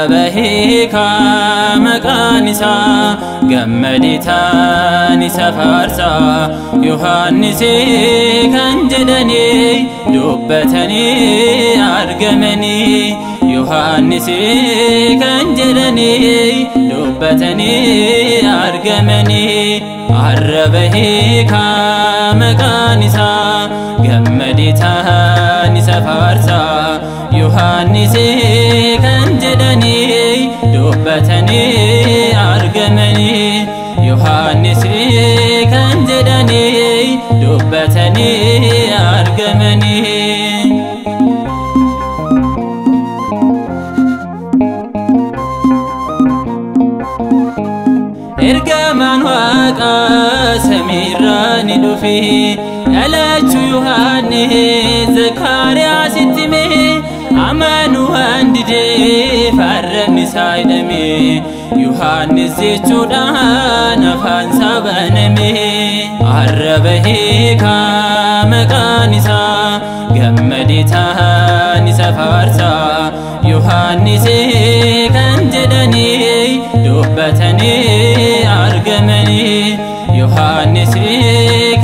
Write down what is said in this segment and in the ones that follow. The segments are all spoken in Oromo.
arrabahika maqanisa gammaditani safarsa Yohannisi kan jedhani dubbatani argamani Yohannisi kan jedhani dubbatani argamani arrabahika maqanisa gammaditani safarsa Yohannisi kan jedhani dubbatani argamani Yohannisi kan jedhani dubbatani argamani Ergaman waqa samirani dufi alachu Yohannis Zakariyaas ittime amanu handide farrani saidame Yohannis jechuudhaan afaan sabaname arrabahika maqanisa gammaditani safarsa Yohannis kan jedhani dubbatani argamani Yohannis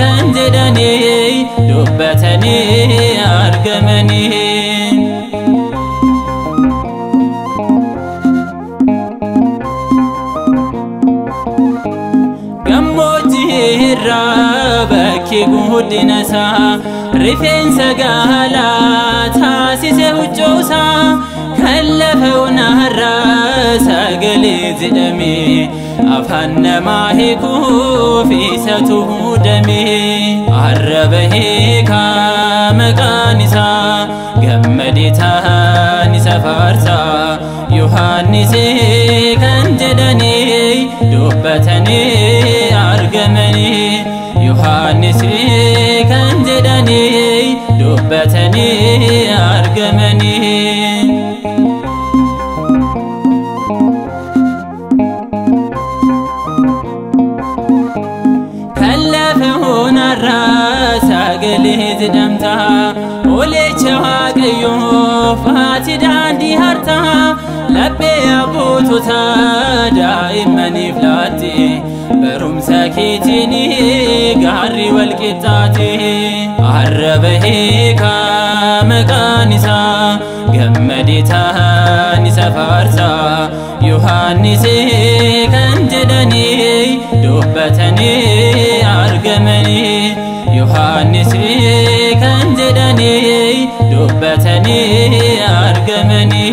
kan jedhani dubbatani argamani Bakki guddinasa rifeensa gaalaa taasise huccoosa kan lafa onarraa sagalee jedhame afaan namaa hiikuuf isatu muudame arrabahika maqanisa gammaditani safarsa Yohannis kan jedhani dubbatani argamani Yohannis kan jedhani dubbatani argamani kallafa onarraa sagalee jedhamta olecha waaqayyoof ati daandii harta laphee abbootota daa'immaniif laatte barumsa keetini gaarri walqixxaate arrabahika maqanisa gammaditani safarsa Yohannis kan jedhani dubbatani argamani Yohannis kan jedhani dubbatani argamani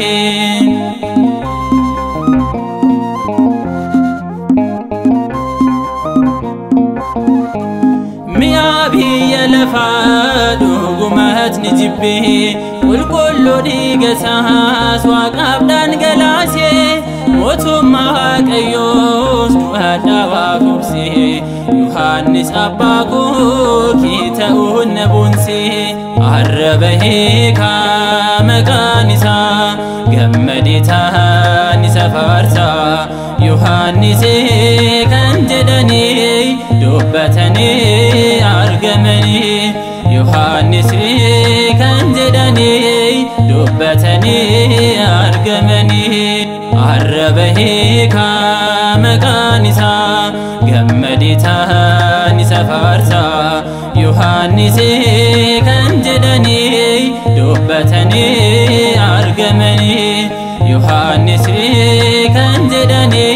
Biyya lafaa dhugumat ni jibbe qulqulluu dhiigasaas waaqaaf dhangalaase mootummaa waaqayyoos du'aadhaa waa furse Yohannis abbaa koo kee ta'uun na boonse arrabahika maqanisa gammaditani safarsa Yohannis kan jedhani dubbatani argamani Yohannis kan jedhani dubbatani argamani arrabahika maqanisa gammaditani safarsa Yohannis kan jedhani dubbatani argamani Yohannis kan jedhani